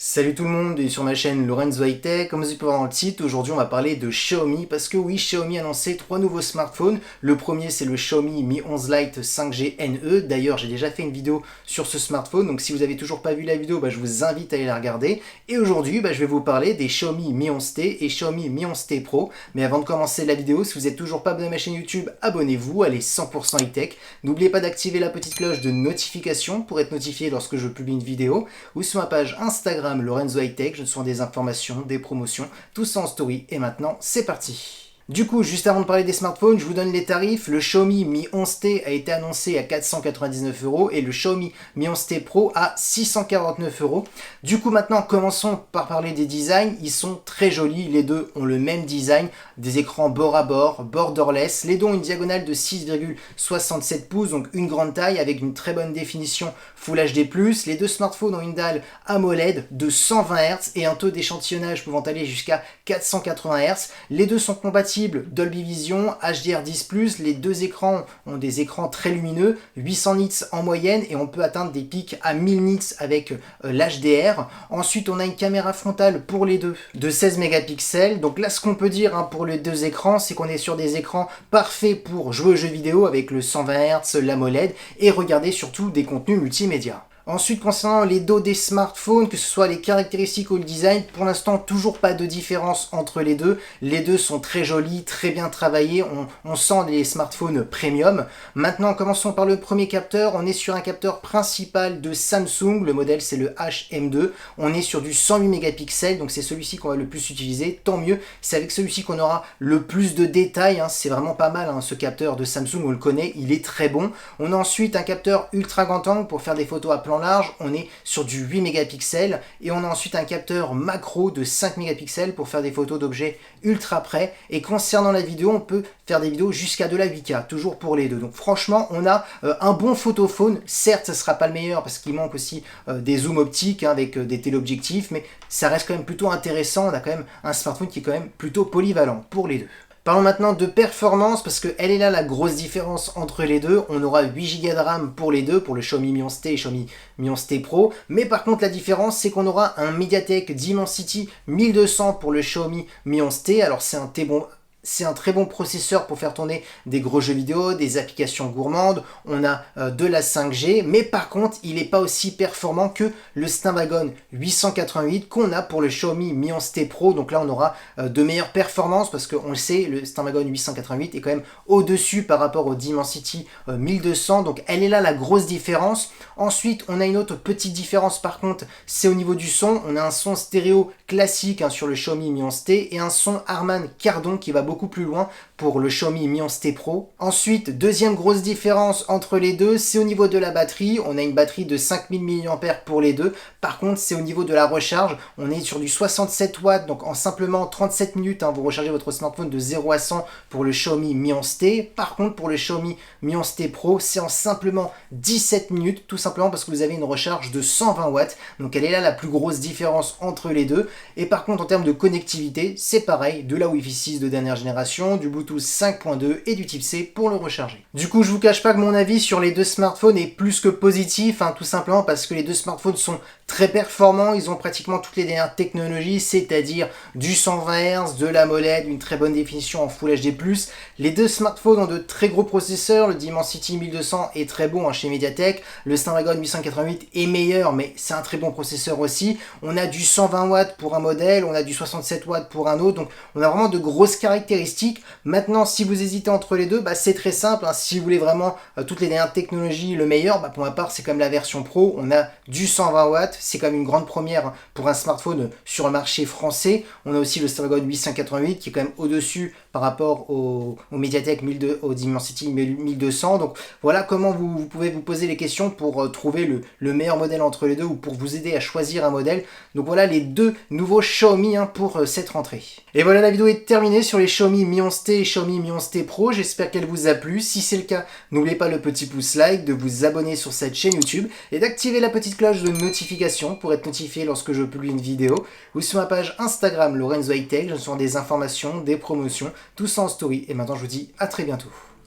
Salut tout le monde, bienvenue sur ma chaîne Lorenzo High Tech. Comme vous pouvez voir dans le titre, aujourd'hui on va parler de Xiaomi parce que oui, Xiaomi a lancé 3 nouveaux smartphones. Le premier c'est le Xiaomi Mi 11 Lite 5G NE. D'ailleurs j'ai déjà fait une vidéo sur ce smartphone, donc si vous avez toujours pas vu la vidéo, je vous invite à aller la regarder. Et aujourd'hui je vais vous parler des Xiaomi Mi 11T et Xiaomi Mi 11T Pro. Mais avant de commencer la vidéo, si vous n'êtes toujours pas abonné à ma chaîne YouTube, abonnez-vous, elle est 100% High Tech. N'oubliez pas d'activer la petite cloche de notification pour être notifié lorsque je publie une vidéo, ou sur ma page Instagram Lorenzo High Tech, je suis des informations, des promotions, tout ça en story. Et maintenant, c'est parti. Du coup, juste avant de parler des smartphones, je vous donne les tarifs. Le Xiaomi Mi 11T a été annoncé à 499 € et le Xiaomi Mi 11T Pro à 649 €. Du coup, maintenant, commençons par parler des designs. Ils sont très jolis. Les deux ont le même design. Des écrans bord à bord, borderless. Les deux ont une diagonale de 6,67 pouces, donc une grande taille avec une très bonne définition Full HD+. Les deux smartphones ont une dalle AMOLED de 120 Hz et un taux d'échantillonnage pouvant aller jusqu'à 480 Hz. Les deux sont compatibles Dolby Vision, HDR10+, les deux écrans ont des écrans très lumineux, 800 nits en moyenne et on peut atteindre des pics à 1000 nits avec l'HDR. Ensuite on a une caméra frontale pour les deux de 16 mégapixels. Donc là ce qu'on peut dire pour les deux écrans, c'est qu'on est sur des écrans parfaits pour jouer aux jeux vidéo avec le 120 Hz, l'AMOLED et regarder surtout des contenus multimédia. Ensuite, concernant les dos des smartphones, que ce soit les caractéristiques ou le design, pour l'instant, toujours pas de différence entre les deux. Les deux sont très jolis, très bien travaillés, on sent les smartphones premium. Maintenant, commençons par le premier capteur. On est sur un capteur principal de Samsung, le modèle c'est le HM2. On est sur du 108 mégapixels, donc c'est celui-ci qu'on va le plus utiliser, tant mieux. C'est avec celui-ci qu'on aura le plus de détails, c'est vraiment pas mal ce capteur de Samsung, on le connaît, il est très bon. On a ensuite un capteur ultra grand angle pour faire des photos à plan large, on est sur du 8 mégapixels et on a ensuite un capteur macro de 5 mégapixels pour faire des photos d'objets ultra près. Et concernant la vidéo, on peut faire des vidéos jusqu'à de la 8K, toujours pour les deux. Donc franchement, on a un bon photophone. Certes, ce ne sera pas le meilleur parce qu'il manque aussi des zooms optiques avec des téléobjectifs, mais ça reste quand même plutôt intéressant. On a quand même un smartphone qui est quand même plutôt polyvalent pour les deux. Parlons maintenant de performance parce qu'elle est là la grosse différence entre les deux. On aura 8 Go de RAM pour les deux, pour le Xiaomi Mi 11T et Xiaomi Mi 11T Pro. Mais par contre la différence c'est qu'on aura un MediaTek Dimensity 1200 pour le Xiaomi Mi 11T. Alors c'est un très bon processeur pour faire tourner des gros jeux vidéo, des applications gourmandes. On a de la 5G, mais par contre, il n'est pas aussi performant que le Snapdragon 888 qu'on a pour le Xiaomi Mi 11T Pro. Donc là, on aura de meilleures performances parce qu'on le sait, le Snapdragon 888 est quand même au-dessus par rapport au Dimensity 1200. Donc elle est là la grosse différence. Ensuite, on a une autre petite différence par contre, c'est au niveau du son. On a un son stéréo classique sur le Xiaomi Mi 11T et un son Harman Kardon qui va beaucoup plus loin pour le Xiaomi Mi 11T Pro. Ensuite, deuxième grosse différence entre les deux, c'est au niveau de la batterie. On a une batterie de 5000 mAh pour les deux. Par contre, c'est au niveau de la recharge. On est sur du 67 watts, donc en simplement 37 minutes, vous rechargez votre smartphone de 0 à 100 pour le Xiaomi Mi 11T. Par contre, pour le Xiaomi Mi 11T Pro, c'est en simplement 17 minutes, tout simplement parce que vous avez une recharge de 120 watts. Donc elle est là la plus grosse différence entre les deux. Et par contre, en termes de connectivité, c'est pareil, de la Wi-Fi 6 de dernière génération, du Bluetooth 5.2 et du type C pour le recharger. Du coup, je vous cache pas que mon avis sur les deux smartphones est plus que positif, tout simplement parce que les deux smartphones sont très performants, ils ont pratiquement toutes les dernières technologies, c'est-à-dire du 120 Hz, de l'AMOLED, une très bonne définition en Full HD+. Les deux smartphones ont de très gros processeurs, le Dimensity 1200 est très bon chez MediaTek, le Snapdragon 888 est meilleur, mais c'est un très bon processeur aussi. On a du 120 watts pour un modèle, on a du 67 watts pour un autre, donc on a vraiment de grosses caractéristiques. Maintenant, si vous hésitez entre les deux, c'est très simple, si vous voulez vraiment toutes les dernières technologies, le meilleur, pour ma part, c'est comme la version Pro, on a du 120 watts, c'est quand même une grande première pour un smartphone sur le marché français. On a aussi le Snapdragon 888 qui est quand même au-dessus par rapport au MediaTek au Dimensity 1200. Donc voilà comment vous pouvez vous poser les questions pour trouver le meilleur modèle entre les deux ou pour vous aider à choisir un modèle. Donc voilà les deux nouveaux Xiaomi pour cette rentrée. Et voilà, la vidéo est terminée sur les Xiaomi Mi 11T et Xiaomi Mi 11T Pro. J'espère qu'elle vous a plu. Si c'est le cas, n'oubliez pas le petit pouce like, de vous abonner sur cette chaîne YouTube et d'activer la petite cloche de notification pour être notifié lorsque je publie une vidéo, ou sur ma page Instagram Lorenzo High Tech. Je suis des informations, des promotions, tout ça en story. Et maintenant, je vous dis à très bientôt.